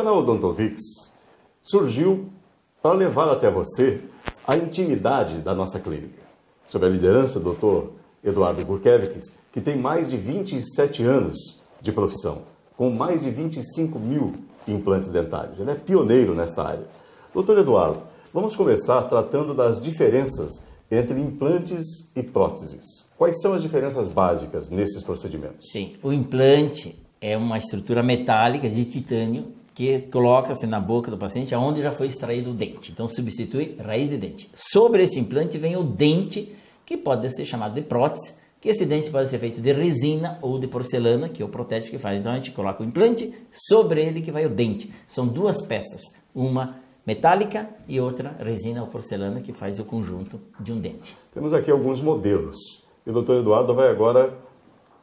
canal Odontovix surgiu para levar até você a intimidade da nossa clínica, sob a liderança do Dr. Eduardo Burkevics, que tem mais de 27 anos de profissão, com mais de 25 mil implantes dentários. Ele é pioneiro nesta área. Dr. Eduardo, vamos começar tratando das diferenças entre implantes e próteses. Quais são as diferenças básicas nesses procedimentos? Sim, o implante é uma estrutura metálica de titânio que coloca-se na boca do paciente onde já foi extraído o dente. Então substitui raiz de dente. Sobre esse implante vem o dente, que pode ser chamado de prótese, que esse dente pode ser feito de resina ou de porcelana, que é o protético que faz. Então a gente coloca o implante, sobre ele que vai o dente. São duas peças, uma metálica e outra resina ou porcelana, que faz o conjunto de um dente. Temos aqui alguns modelos e o Dr. Eduardo vai agora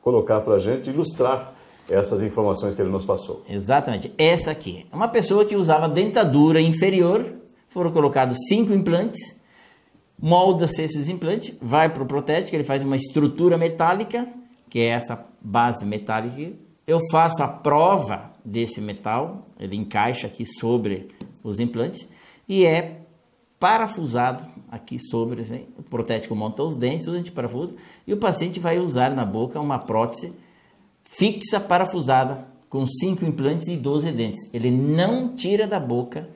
colocar para a gente, ilustrar essas informações que ele nos passou. Exatamente. Essa aqui é uma pessoa que usava dentadura inferior, foram colocados 5 implantes, molda-se esses implantes, vai para o protético, ele faz uma estrutura metálica, que é essa base metálica. Eu faço a prova desse metal, ele encaixa aqui sobre os implantes e é parafusado aqui sobre, assim, o protético monta os dentes, o dente parafusa e o paciente vai usar na boca uma prótese fixa parafusada com 5 implantes e 12 dentes. Ele não tira da boca,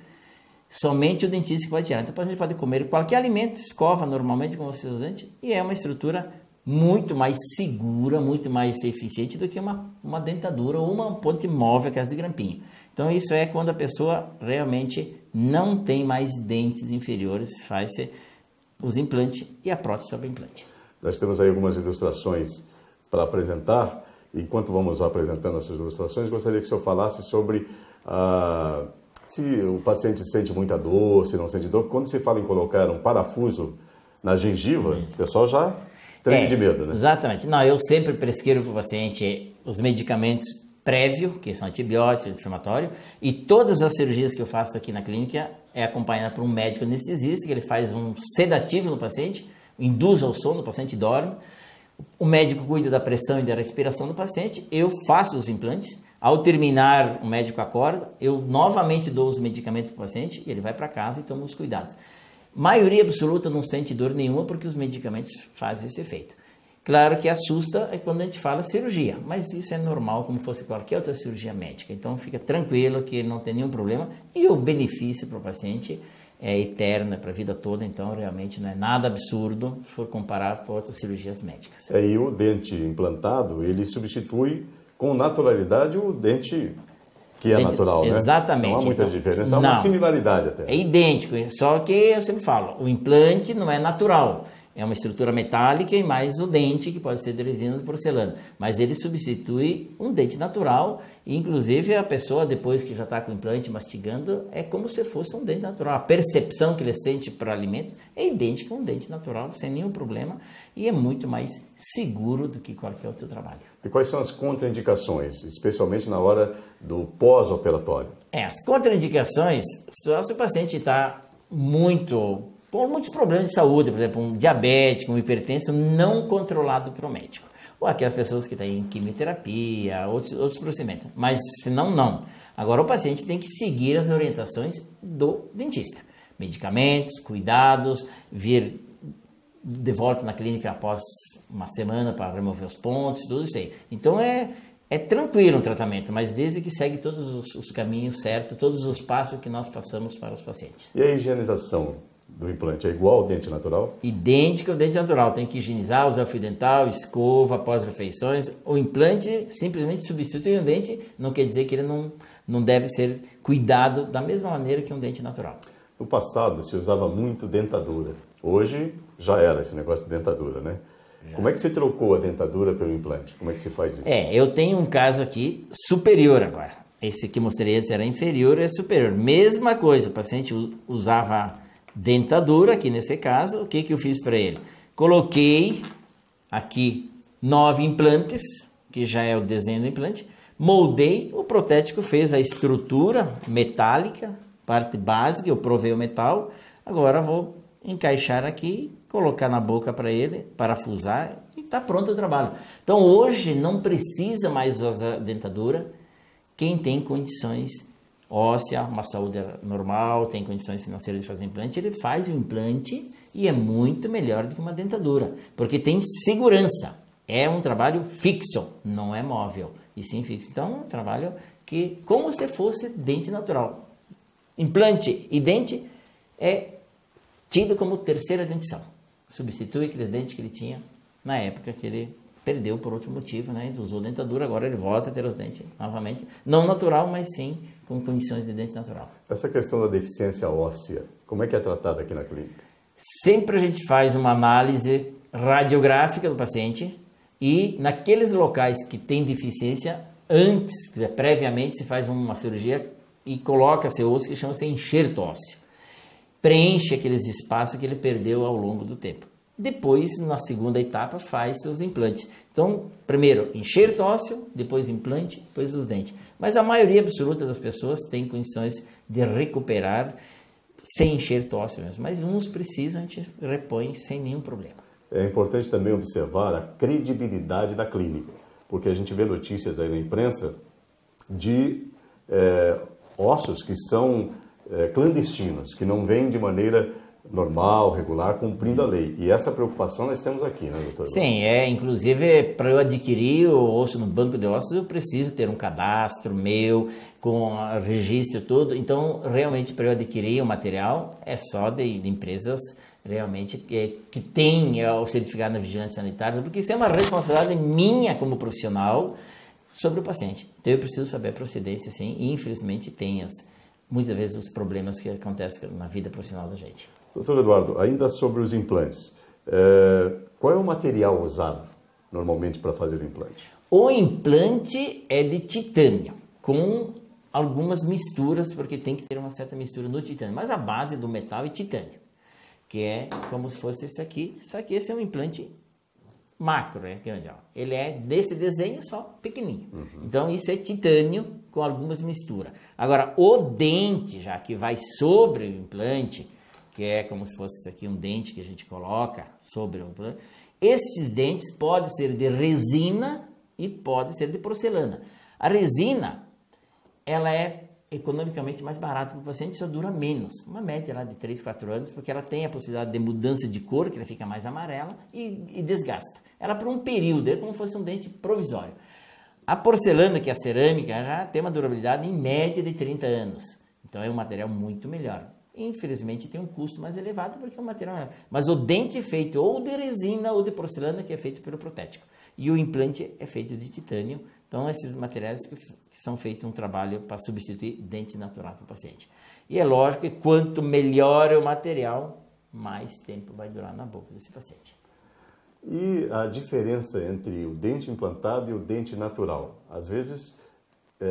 somente o dentista que pode tirar. Então o paciente pode comer qualquer alimento, escova normalmente com os seus dentes e é uma estrutura muito mais segura, muito mais eficiente do que uma dentadura ou uma ponte móvel, que é as de grampinho. Então isso é quando a pessoa realmente não tem mais dentes inferiores, faz-se os implantes e a prótese sobre o implante. Nós temos aí algumas ilustrações para apresentar. Enquanto vamos apresentando essas ilustrações, gostaria que o senhor falasse sobre se o paciente sente muita dor, se não sente dor. Quando se fala em colocar um parafuso na gengiva, o pessoal já treme de medo, né? Exatamente. Não, eu sempre prescrevo para o paciente os medicamentos prévios, que são antibióticos, anti-inflamatório, e todas as cirurgias que eu faço aqui na clínica é acompanhada por um médico anestesista, que ele faz um sedativo no paciente, induz ao sono, o paciente dorme. O médico cuida da pressão e da respiração do paciente, eu faço os implantes, ao terminar o médico acorda, eu novamente dou os medicamentos para o paciente e ele vai para casa e toma os cuidados. Maioria absoluta não sente dor nenhuma porque os medicamentos fazem esse efeito. Claro que assusta é quando a gente fala cirurgia, mas isso é normal como fosse qualquer outra cirurgia médica, então fica tranquilo que não tem nenhum problema e o benefício para o paciente é eterna para a vida toda, então realmente não é nada absurdo se for comparar com outras cirurgias médicas. E o dente implantado, ele substitui com naturalidade o dente que é natural, né? Exatamente. Não há muita diferença, há uma similaridade até. É idêntico, só que eu sempre falo, o implante não é natural. É uma estrutura metálica e mais o dente, que pode ser de resina ou de porcelana. Mas ele substitui um dente natural, e inclusive a pessoa, depois que já está com o implante mastigando, é como se fosse um dente natural. A percepção que ele sente para alimentos é idêntica a um dente natural, sem nenhum problema, e é muito mais seguro do que qualquer outro trabalho. E quais são as contraindicações, especialmente na hora do pós-operatório? As contraindicações, só se o paciente está com muitos problemas de saúde, por exemplo, um diabético, um hipertenso não controlado pelo médico. Ou aquelas pessoas que têm quimioterapia, outros procedimentos. Mas senão, não. Agora o paciente tem que seguir as orientações do dentista. Medicamentos, cuidados, vir de volta na clínica após uma semana para remover os pontos, tudo isso aí. Então é tranquilo o tratamento, mas desde que segue todos os caminhos certos, todos os passos que nós passamos para os pacientes. E a higienização do implante é igual ao dente natural? Idêntico ao dente natural. Tem que higienizar, usar fio dental, escova após refeições. O implante simplesmente substitui um dente, não quer dizer que ele não deve ser cuidado da mesma maneira que um dente natural. No passado se usava muito dentadura. Hoje já era esse negócio de dentadura, né? Como é que você trocou a dentadura pelo implante? Como é que se faz isso? Eu tenho um caso aqui superior agora. Esse que mostrei antes era inferior, é superior. Mesma coisa, o paciente usava dentadura, aqui nesse caso, o que eu fiz para ele? Coloquei aqui 9 implantes, que já é o desenho do implante, moldei, o protético fez a estrutura metálica, parte básica, eu provei o metal, agora vou encaixar aqui, colocar na boca para ele, parafusar e está pronto o trabalho. Então hoje não precisa mais usar dentadura quem tem condições óssea, uma saúde normal, tem condições financeiras de fazer implante, ele faz o implante e é muito melhor do que uma dentadura, porque tem segurança. É um trabalho fixo, não é móvel, e sim fixo. Então, é um trabalho que, como se fosse dente natural. Implante e dente é tido como terceira dentição. Substitui aqueles dentes que ele tinha na época que ele perdeu por outro motivo, né? Ele usou dentadura, agora ele volta a ter os dentes novamente. Não natural, mas sim com condições de dente natural. Essa questão da deficiência óssea, como é que é tratada aqui na clínica? Sempre a gente faz uma análise radiográfica do paciente e naqueles locais que tem deficiência, antes, quer dizer, previamente se faz uma cirurgia e coloca-se osso que chama-se enxerto ósseo. Preenche aqueles espaços que ele perdeu ao longo do tempo. Depois, na segunda etapa, faz seus implantes. Então, primeiro enxerto ósseo, depois implante, depois os dentes. Mas a maioria absoluta das pessoas tem condições de recuperar sem enxerto ósseo mesmo. Mas uns precisam, a gente repõe sem nenhum problema. É importante também observar a credibilidade da clínica, porque a gente vê notícias aí na imprensa de ossos que são clandestinos, que não vêm de maneira normal, regular, cumprindo a lei. E essa preocupação nós temos aqui, né, doutor? Sim, inclusive para eu adquirir o osso no banco de ossos, eu preciso ter um cadastro meu, com o registro todo. Então, realmente, para eu adquirir o material, é só de empresas realmente que tem o certificado na vigilância sanitária, porque isso é uma responsabilidade minha como profissional sobre o paciente. Então, eu preciso saber a procedência, sim, e infelizmente tem muitas vezes os problemas que acontecem na vida profissional da gente. Doutor Eduardo, ainda sobre os implantes, qual é o material usado normalmente para fazer o implante? O implante é de titânio, com algumas misturas, porque tem que ter uma certa mistura no titânio, mas a base do metal é titânio, que é como se fosse esse aqui. Esse é um implante macro, né? Ele é desse desenho só pequenininho. Então isso é titânio com algumas misturas. Agora o dente já que vai sobre o implante, que é como se fosse isso aqui um dente que a gente coloca sobre o implante, esses dentes podem ser de resina e pode ser de porcelana. A resina, ela é economicamente mais barata para o paciente, só dura menos, uma média lá de 3, 4 anos, porque ela tem a possibilidade de mudança de cor, que ela fica mais amarela e desgasta. Ela por um período, é como se fosse um dente provisório. A porcelana, que é a cerâmica, já tem uma durabilidade em média de 30 anos, então é um material muito melhor. Infelizmente tem um custo mais elevado porque é um material melhor. Mas o dente é feito ou de resina ou de porcelana, que é feito pelo protético. E o implante é feito de titânio. Então, esses materiais que são feitos um trabalho para substituir dente natural para o paciente. E é lógico que quanto melhor é o material, mais tempo vai durar na boca desse paciente. E a diferença entre o dente implantado e o dente natural? Às vezes,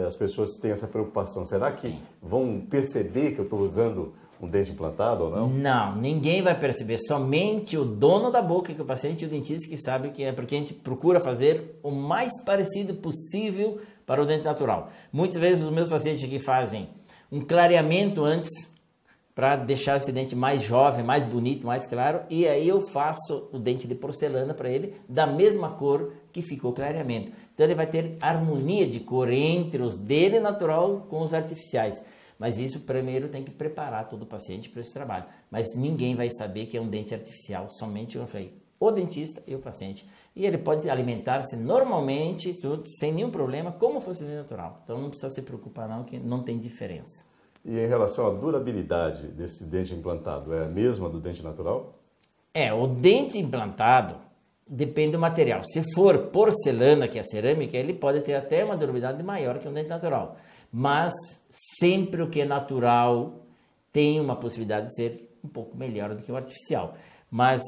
as pessoas têm essa preocupação. Será que vão perceber que eu estou usando um dente implantado ou não? Não, ninguém vai perceber, somente o dono da boca, que é o paciente e o dentista que sabe que é, porque a gente procura fazer o mais parecido possível para o dente natural. Muitas vezes os meus pacientes aqui fazem um clareamento antes, para deixar esse dente mais jovem, mais bonito, mais claro, e aí eu faço o dente de porcelana para ele, da mesma cor que ficou o clareamento. Então ele vai ter harmonia de cor entre os dele natural com os artificiais. Mas isso primeiro tem que preparar todo o paciente para esse trabalho. Mas ninguém vai saber que é um dente artificial, somente eu falei, o dentista e o paciente. E ele pode alimentar-se normalmente, sem nenhum problema, como fosse dente natural. Então não precisa se preocupar não, que não tem diferença. E em relação à durabilidade desse dente implantado, é a mesma do dente natural? O dente implantado depende do material. Se for porcelana, que é a cerâmica, ele pode ter até uma durabilidade maior que um dente natural. Mas sempre o que é natural tem uma possibilidade de ser um pouco melhor do que o artificial. Mas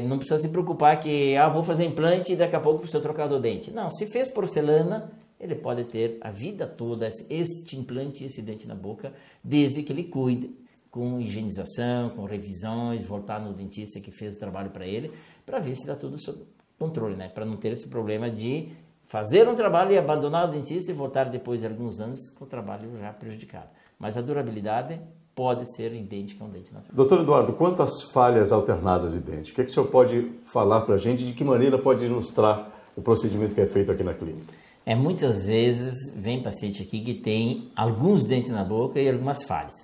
não precisa se preocupar que vou fazer implante e daqui a pouco preciso trocar o dente. Não, se fez porcelana, ele pode ter a vida toda este implante, esse dente na boca, desde que ele cuide com higienização, com revisões, voltar no dentista que fez o trabalho para ele, para ver se está tudo sob controle, né? Para não ter esse problema de fazer um trabalho e abandonar o dentista e voltar depois de alguns anos com o trabalho já prejudicado. Mas a durabilidade pode ser idêntica a um dente natural. Doutor Eduardo, quanto às falhas alternadas de dente, o que o senhor pode falar para a gente, de que maneira pode ilustrar o procedimento que é feito aqui na clínica? Muitas vezes vem paciente aqui que tem alguns dentes na boca e algumas falhas.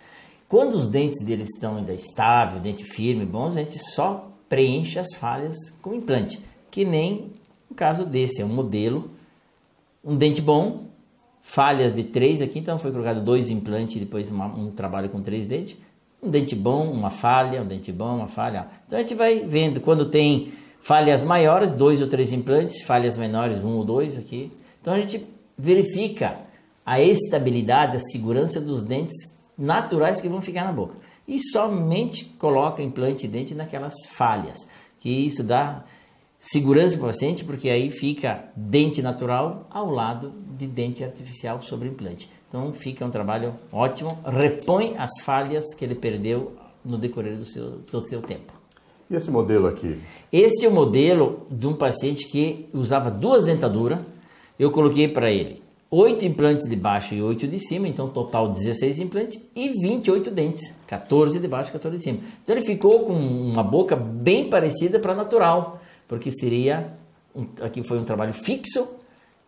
Quando os dentes deles estão ainda estáveis, dente firme, bons, a gente só preenche as falhas com implante, que nem o caso desse, é um modelo, um dente bom, falhas de 3 aqui, então foi colocado 2 implantes e depois um trabalho com 3 dentes, um dente bom, uma falha, um dente bom, uma falha. Então a gente vai vendo, quando tem falhas maiores, 2 ou 3 implantes, falhas menores, 1 ou 2 aqui. Então a gente verifica a estabilidade, a segurança dos dentes naturais que vão ficar na boca. E somente coloca implante de dente naquelas falhas, que isso dá segurança para o paciente, porque aí fica dente natural ao lado de dente artificial sobre implante. Então fica um trabalho ótimo, repõe as falhas que ele perdeu no decorrer do seu tempo. E esse modelo aqui? Este é o modelo de um paciente que usava 2 dentaduras. Eu coloquei para ele 8 implantes de baixo e 8 de cima, então total 16 implantes e 28 dentes, 14 de baixo e 14 de cima. Então ele ficou com uma boca bem parecida para natural, porque aqui foi um trabalho fixo,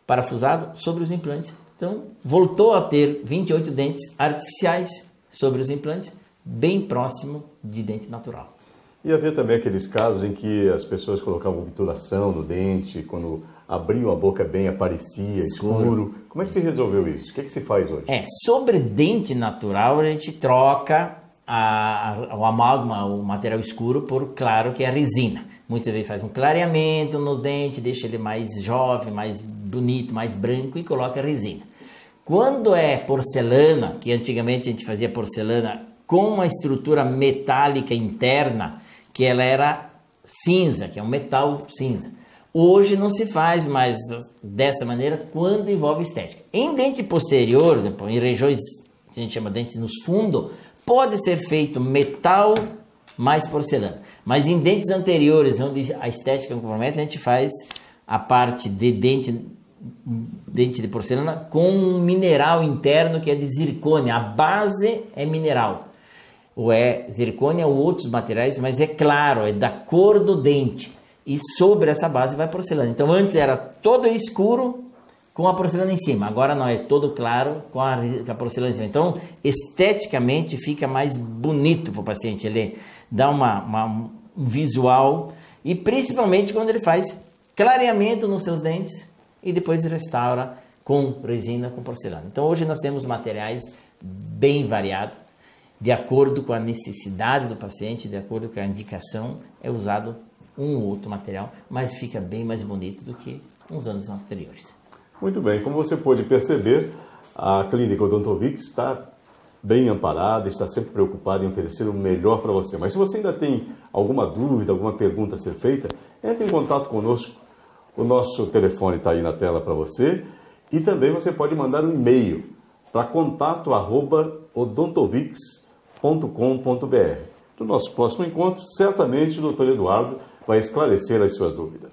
parafusado sobre os implantes. Então voltou a ter 28 dentes artificiais sobre os implantes, bem próximo de dente natural. E havia também aqueles casos em que as pessoas colocavam obturação no dente, quando abriam a boca bem aparecia escuro. Como é que se resolveu isso? O que se faz hoje? Sobre dente natural a gente troca o amálgama, o material escuro, por claro, que é a resina. Muitas vezes faz um clareamento no dente, deixa ele mais jovem, mais bonito, mais branco e coloca a resina. Quando é porcelana, que antigamente a gente fazia porcelana com uma estrutura metálica interna, que ela era cinza, que é um metal cinza. Hoje não se faz mais dessa maneira quando envolve estética. Em dente posterior, exemplo, em regiões que a gente chama de dente nos fundos, pode ser feito metal mais porcelana. Mas em dentes anteriores, onde a estética compromete, a gente faz a parte de dente de porcelana com um mineral interno que é de zircônia. A base é mineral. Ou é zircônia ou outros materiais, mas é claro, é da cor do dente. E sobre essa base vai porcelana. Então antes era todo escuro com a porcelana em cima. Agora não, é todo claro com a porcelana em cima. Então esteticamente fica mais bonito para o paciente. Ele dá um visual, e principalmente quando ele faz clareamento nos seus dentes e depois restaura com resina, com porcelana. Então hoje nós temos materiais bem variados. De acordo com a necessidade do paciente, de acordo com a indicação, é usado um ou outro material, mas fica bem mais bonito do que uns anos anteriores. Muito bem, como você pôde perceber, a Clínica Odontovix está bem amparada, está sempre preocupada em oferecer o melhor para você. Mas se você ainda tem alguma dúvida, alguma pergunta a ser feita, entre em contato conosco. O nosso telefone está aí na tela para você, e também você pode mandar um e-mail para contato@odontovix.com.br. No nosso próximo encontro, certamente o Dr. Eduardo vai esclarecer as suas dúvidas.